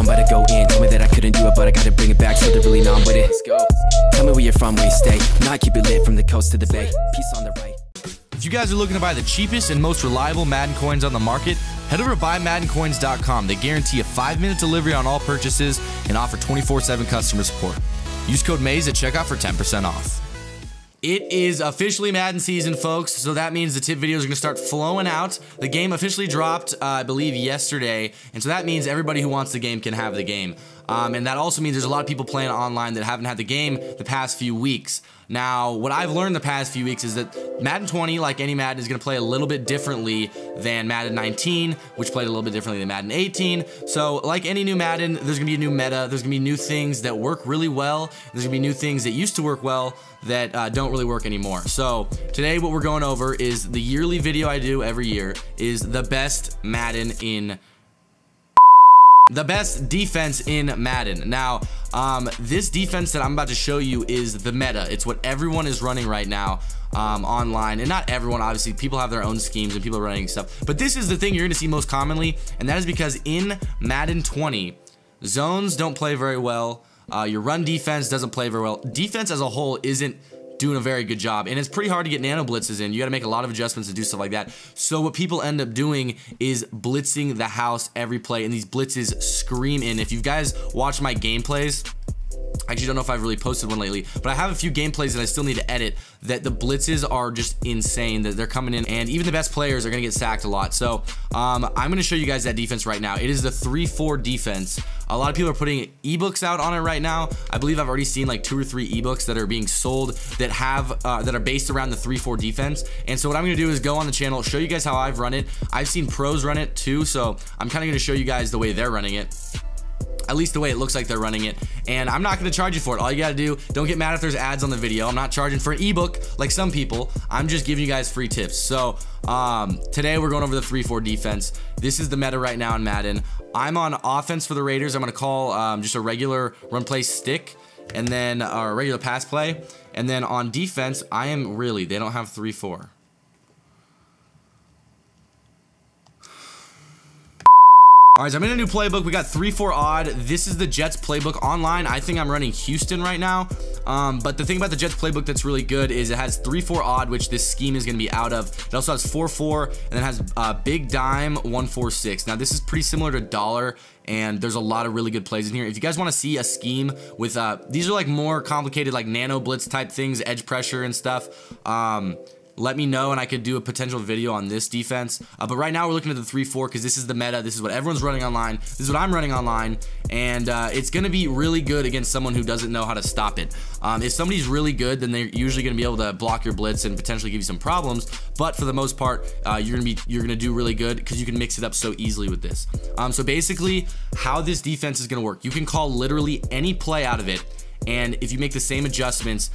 I'm about to go in. Told me that I couldn't do it, but I gotta bring it back. So they're really numb with it. Let's go. Tell me where you're from, where you stay. Now I keep it lit from the coast to the bay. Peace on the right. If you guys are looking to buy the cheapest and most reliable Madden coins on the market, head over to buymaddencoins.com. They guarantee a 5-minute delivery on all purchases and offer 24/7 customer support. Use code MAZE at checkout for 10% off. It is officially Madden season, folks, so that means the tip videos are going to start flowing out. The game officially dropped, I believe, yesterday, and so that means everybody who wants the game can have the game. And that also means there's a lot of people playing online that haven't had the game the past few weeks. Now, what I've learned the past few weeks is that Madden 20, like any Madden, is going to play a little bit differently than Madden 19, which played a little bit differently than Madden 18. So, like any new Madden, there's going to be a new meta. There's going to be new things that work really well. There's going to be new things that used to work well that don't really work anymore. So, today what we're going over is the yearly video I do every year is the best Madden in... the best defense in Madden. Now, this defense that I'm about to show you is the meta. It's what everyone is running right now online, and not everyone, obviously. People have their own schemes and people are running stuff, but this is the thing you're gonna see most commonly, and that is because in Madden 20, zones don't play very well. Your run defense doesn't play very well. Defense as a whole isn't doing a very good job, and it's pretty hard to get nano blitzes in. You got to make a lot of adjustments to do stuff like that. So what people end up doing is blitzing the house every play, and these blitzes scream in. If you guys watch my gameplays, I actually don't know if I've really posted one lately, but I have a few gameplays that I still need to edit that the blitzes are just insane, that they're coming in, and even the best players are going to get sacked a lot. So I'm going to show you guys that defense right now. It is the 3-4 defense. A lot of people are putting ebooks out on it right now. I believe I've already seen like 2 or 3 ebooks that are being sold that have that are based around the 3-4 defense. And so what I'm going to do is go on the channel, show you guys how I've run it. I've seen pros run it too, so I'm kind of going to show you guys the way they're running it. At least the way it looks like they're running it. And I'm not going to charge you for it. All you got to do, don't get mad if there's ads on the video. I'm not charging for an ebook like some people. I'm just giving you guys free tips. So today we're going over the 3-4 defense. This is the meta right now in Madden. I'm on offense for the Raiders. I'm going to call just a regular run play stick, and then a regular pass play. And then on defense, I am really, they don't have 3-4. Alright, so I'm in a new playbook. We got 3-4 odd. This is the Jets playbook online. I think I'm running Houston right now. But the thing about the Jets playbook that's really good is it has 3-4 odd, which this scheme is going to be out of. It also has 4-4, and then has big dime 1-4-6. Now, this is pretty similar to dollar, and there's a lot of really good plays in here. If you guys want to see a scheme with, these are like more complicated, like nano blitz type things, edge pressure and stuff. Let me know and I could do a potential video on this defense. But right now we're looking at the 3-4 because this is the meta. This is what everyone's running online. This is what I'm running online. And it's going to be really good against someone who doesn't know how to stop it. If somebody's really good, then they're usually going to be able to block your blitz and potentially give you some problems. But for the most part, you're going to do really good because you can mix it up so easily with this. So basically, how this defense is going to work, you can call literally any play out of it. And if you make the same adjustments,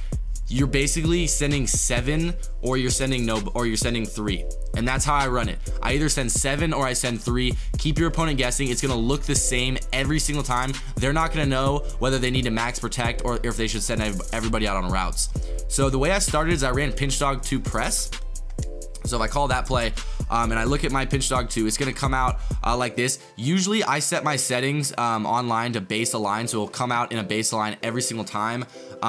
you're basically sending 7 or you're sending 3, and that's how I run it. I either send 7 or I send 3. Keep your opponent guessing. It's gonna look the same every single time. They're not gonna know whether they need to max protect or if they should send everybody out on routes. So the way I started is I ran pinch dog to press. So if I call that play and I look at my pinch dog 2, it's going to come out like this. Usually I set my settings online to base align, so it'll come out in a baseline every single time.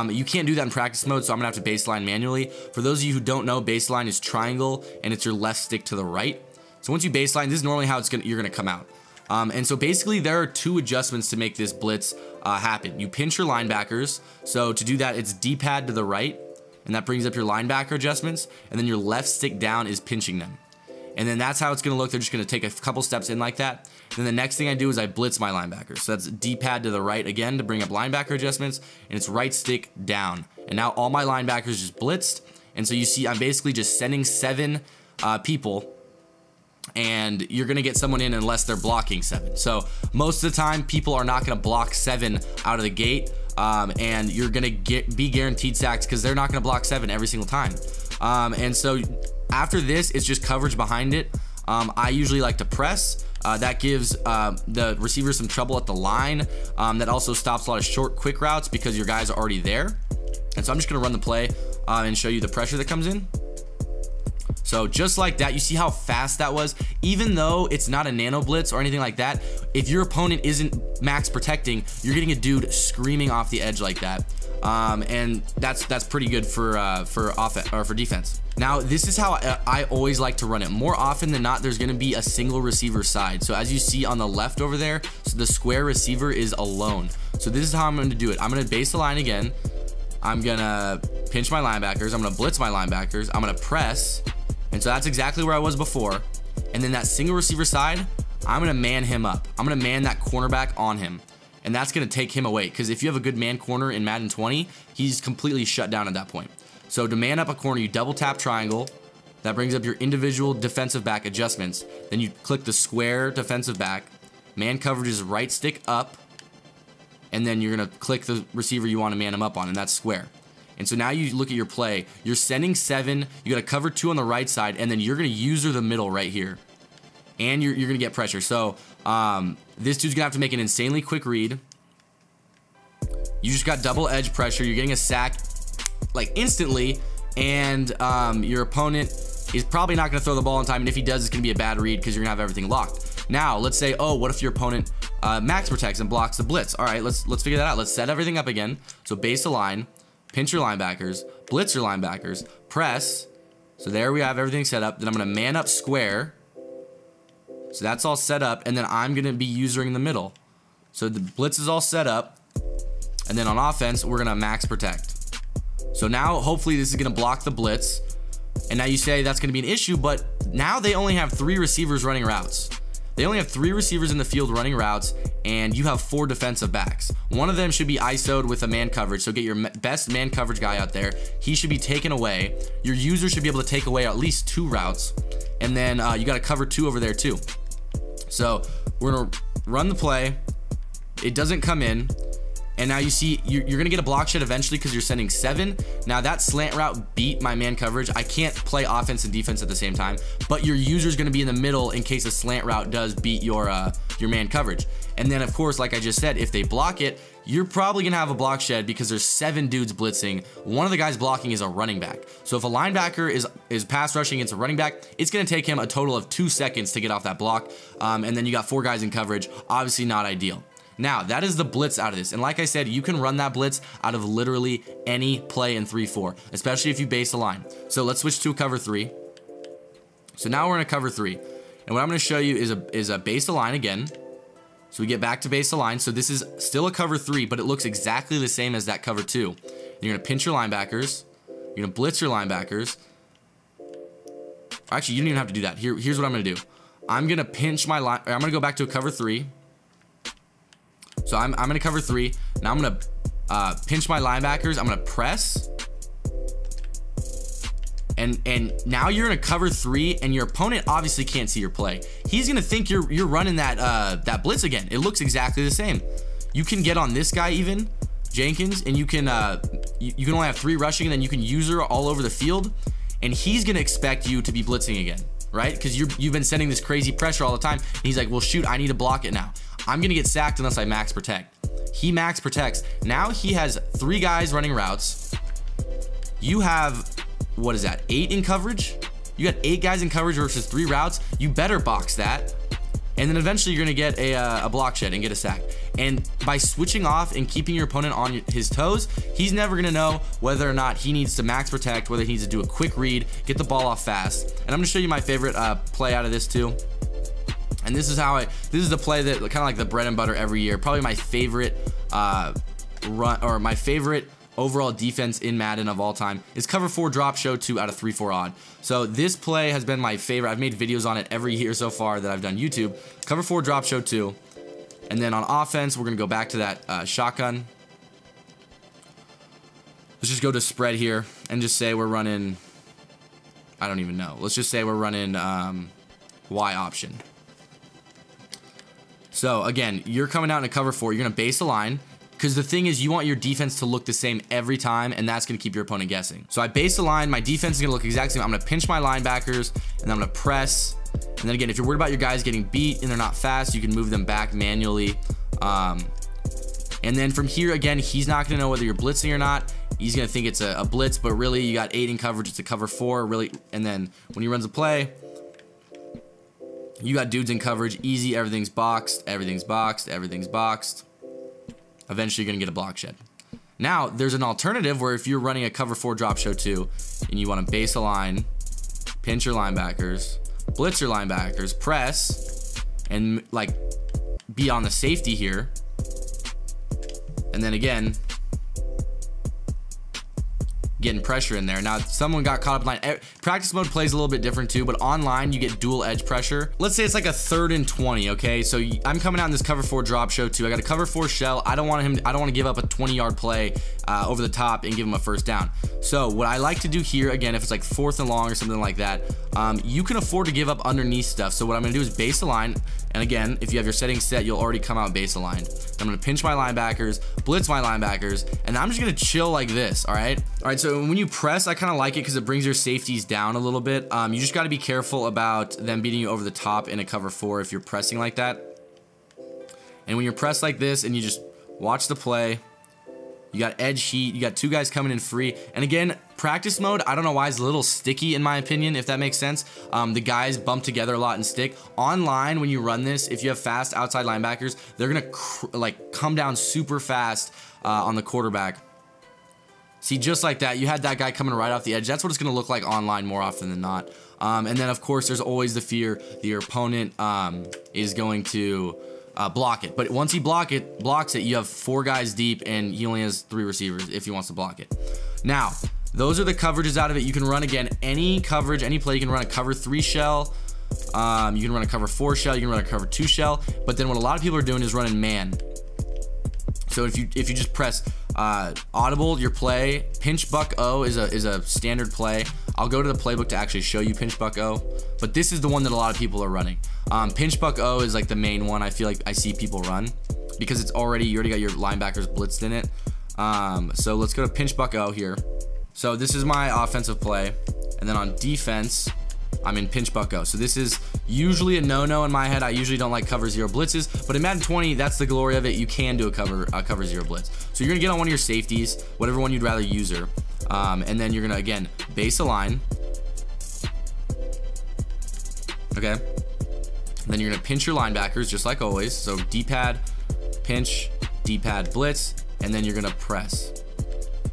You can't do that in practice mode, so I'm going to have to baseline manually. For those of you who don't know, baseline is triangle and it's your left stick to the right. So once you baseline, this is normally how you're going to come out. And so basically there are 2 adjustments to make this blitz happen. You pinch your linebackers. So to do that, it's D-pad to the right, and that brings up your linebacker adjustments, and then your left stick down is pinching them. And then that's how it's going to look. They're just going to take a couple steps in like that. Then the next thing I do is I blitz my linebackers. So that's D-pad to the right again to bring up linebacker adjustments, and it's right stick down. And now all my linebackers just blitzed. And so you see I'm basically just sending 7 people, and you're going to get someone in unless they're blocking 7. So most of the time people are not going to block 7 out of the gate, and you're going to be guaranteed sacks because they're not going to block 7 every single time. And so after this, it's just coverage behind it. I usually like to press. That gives the receiver some trouble at the line. That also stops a lot of short quick routes because your guys are already there. And so I'm just going to run the play and show you the pressure that comes in. So just like that, you see how fast that was? Even though it's not a nano blitz or anything like that, if your opponent isn't max protecting, you're getting a dude screaming off the edge like that. And that's pretty good for offense or for defense. Now, this is how I always like to run it. More often than not, there's going to be a single receiver side. So as you see on the left over there, so the square receiver is alone. So this is how I'm going to do it. I'm going to base the line again. I'm going to pinch my linebackers. I'm going to blitz my linebackers. I'm going to press. And so that's exactly where I was before. And then that single receiver side, I'm going to man him up. I'm going to man that cornerback on him. And that's going to take him away, because if you have a good man corner in Madden 20, he's completely shut down at that point. So to man up a corner, you double tap triangle. That brings up your individual defensive back adjustments. Then you click the square defensive back. Man coverage is right stick up. And then you're going to click the receiver you want to man him up on, and that's square. And so now you look at your play. You're sending 7. You got to cover 2 on the right side, and then you're going to user the middle right here. And you're going to get pressure. So this dude's going to have to make an insanely quick read. You just got double edge pressure. You're getting a sack like instantly, and your opponent is probably not going to throw the ball in time, and if he does, it's going to be a bad read because you're going to have everything locked. Now, let's say, oh, what if your opponent max protects and blocks the blitz? All right, let's figure that out. Let's set everything up again. So base the line, pinch your linebackers, blitz your linebackers, press. So there we have everything set up. Then I'm going to man up square. So that's all set up, and then I'm going to be using the middle. So the blitz is all set up, and then on offense, we're going to max protect. So now, hopefully, this is going to block the blitz, and now you say that's going to be an issue, but now they only have 3 receivers running routes. They only have 3 receivers in the field running routes, and you have 4 defensive backs. One of them should be ISO'd with a man coverage, so get your best man coverage guy out there. He should be taken away. Your user should be able to take away at least 2 routes, and then you got to cover 2 over there too. So we're going to run the play. It doesn't come in. And now you see you're going to get a block shed eventually because you're sending 7. Now that slant route beat my man coverage. I can't play offense and defense at the same time, but your user is going to be in the middle in case a slant route does beat your man coverage. And then, of course, like I just said, if they block it, you're probably going to have a block shed because there's 7 dudes blitzing. One of the guys blocking is a running back. So if a linebacker is pass rushing against a running back, it's going to take him a total of 2 seconds to get off that block. And then you got 4 guys in coverage. Obviously not ideal. Now, that is the blitz out of this. And like I said, you can run that blitz out of literally any play in 3-4, especially if you base the line. So let's switch to a cover 3. So now we're in a cover 3. And what I'm going to show you is a base the line again. So we get back to base the line. So this is still a cover 3, but it looks exactly the same as that cover 2. You're going to pinch your linebackers. You're going to blitz your linebackers. Actually, you don't even have to do that. Here's what I'm going to do. I'm going to pinch my line. I'm going to go back to a cover 3. So I'm going to cover 3. Now I'm going to pinch my linebackers. I'm going to press. And now you're in a cover 3, and your opponent obviously can't see your play. He's going to think you're running that blitz again. It looks exactly the same. You can get on this guy even, Jenkins, and you can only have 3 rushing, and then you can user all over the field, and he's going to expect you to be blitzing again, right? Because you've been sending this crazy pressure all the time. And he's like, well, shoot, I need to block it now. I'm going to get sacked unless I max protect. He max protects. Now he has 3 guys running routes. You have, what is that, 8 in coverage? You got 8 guys in coverage versus 3 routes. You better box that. And then eventually you're going to get a block shed and get a sack. And by switching off and keeping your opponent on his toes, he's never going to know whether or not he needs to max protect, whether he needs to do a quick read, get the ball off fast. And I'm going to show you my favorite play out of this too. And this is this is the play that kind of like the bread and butter every year. Probably my favorite run, or my favorite overall defense in Madden of all time is cover 4 drop show 2 out of 3-4 odd. So this play has been my favorite. I've made videos on it every year so far that I've done YouTube. Cover 4 drop show 2. And then on offense, we're going to go back to that shotgun. Let's just go to spread here and just say we're running, I don't even know. Let's just say we're running Y option. So again, you're coming out in a cover 4. You're going to base the line, because the thing is you want your defense to look the same every time, and that's going to keep your opponent guessing. So I base the line. My defense is going to look exactly the same. I'm going to pinch my linebackers, and then I'm going to press. And then again, if you're worried about your guys getting beat and they're not fast, you can move them back manually. And then from here, again, he's not going to know whether you're blitzing or not. he's gonna think it's a blitz, but really you got 8 in coverage, it's a cover 4, really. And then when he runs a play, you got dudes in coverage, easy, everything's boxed, everything's boxed, everything's boxed. Eventually you're gonna get a block shed. Now, there's an alternative where if you're running a cover 4 drop show 2 and you want to base a line, pinch your linebackers, blitz your linebackers, press, and like be on the safety here. And then again, getting pressure in there. Now, someone got caught up line. Practice mode plays a little bit different too, but online you get dual edge pressure. Let's say it's like a 3rd and 20, okay? So I'm coming out in this cover 4 drop show too. I got a cover 4 shell. I don't want to give up a 20-yard play over the top and give him a first down. So what I like to do here, again, if it's like 4th and long or something like that, you can afford to give up underneath stuff. So what I'm gonna do is base a line. And again, if you have your settings set, you'll already come out base aligned. I'm gonna pinch my linebackers, blitz my linebackers, and I'm just gonna chill like this, all right? All right, so when you press, I kind of like it because it brings your safeties down a little bit. You just gotta be careful about them beating you over the top in a cover 4 if you're pressing like that. And when you're pressed like this and you just watch the play, you got edge heat, you got 2 guys coming in free. And again, practice mode, I don't know why it's a little sticky in my opinion, if that makes sense. The guys bump together a lot and stick. Online, when you run this, if you have fast outside linebackers, they're gonna like come down super fast on the quarterback. See, just like that, you had that guy coming right off the edge. That's what it's gonna look like online more often than not. And then of course, there's always the fear your opponent is going to block it. But once he blocks it, you have 4 guys deep and he only has 3 receivers if he wants to block it. Now, those are the coverages out of it. You can run, again, any coverage, any play. You can run a cover 3 shell. You can run a cover 4 shell. You can run a cover 2 shell. But then what a lot of people are doing is running man. So if you just press audible your play, pinch buck O is a standard play. I'll go to the playbook to actually show you pinch buck O, but this is the one that a lot of people are running. Pinch buck O is like the main one I feel like I see people run because you already got your linebackers blitzed in it. So let's go to pinch buck O here. So this is my offensive play, and then on defense, I'm in pinch buck O. So this is usually a no-no in my head. I usually don't like cover 0 blitzes, but in Madden 20, that's the glory of it. You can do a cover 0 blitz. So you're gonna get on one of your safeties, whatever one you'd rather use her, and then you're gonna, again, base a line. Okay. Then you're gonna pinch your linebackers just like always. So D-pad, pinch, D-pad, blitz, and then you're gonna press.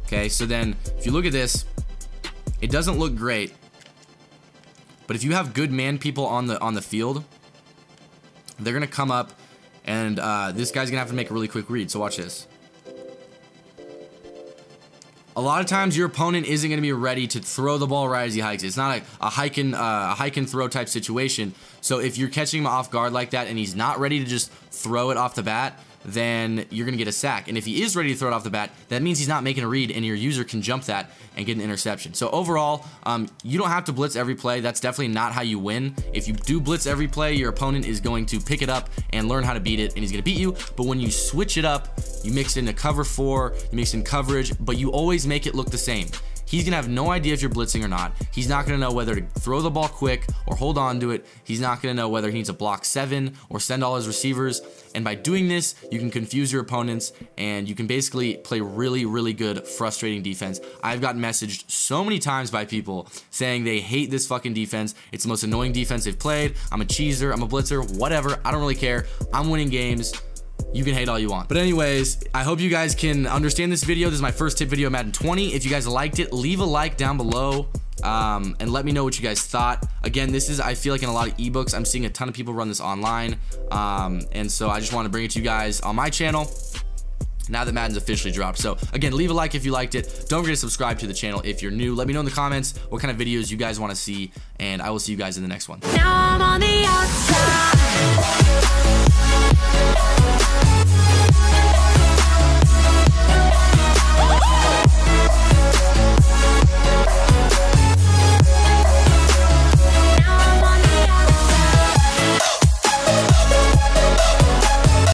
Okay, so then if you look at this, it doesn't look great. But if you have good man people on the field, they're gonna come up, and this guy's gonna have to make a really quick read. So watch this. A lot of times your opponent isn't gonna be ready to throw the ball right as he hikes. It's not a hike and throw type situation. So if you're catching him off guard like that and he's not ready to just throw it off the bat, then you're gonna get a sack. And if he is ready to throw it off the bat, that means he's not making a read, and your user can jump that and get an interception. So overall, you don't have to blitz every play. That's definitely not how you win. If you do blitz every play, your opponent is going to pick it up and learn how to beat it, and he's gonna beat you. But when you switch it up, you mix in a cover 4, you mix in coverage, but you always make it look the same. He's gonna have no idea if you're blitzing or not. He's not gonna know whether to throw the ball quick or hold on to it. He's not gonna know whether he needs to block 7 or send all his receivers. And by doing this, you can confuse your opponents, and you can basically play really, really good, frustrating defense. I've gotten messaged so many times by people saying they hate this fucking defense. It's the most annoying defense they've played. I'm a cheeser, I'm a blitzer, whatever. I don't really care. I'm winning games. You can hate all you want. But anyways, I hope you guys can understand this video. This is my first tip video of Madden 20. If you guys liked it, leave a like down below and let me know what you guys thought. Again, this is, I feel like in a lot of ebooks, I'm seeing a ton of people run this online. And so I just want to bring it to you guys on my channel now that Madden's officially dropped. So again, leave a like if you liked it. Don't forget to subscribe to the channel if you're new. Let me know in the comments what kind of videos you guys want to see, and I will see you guys in the next one. Now I'm on the outside.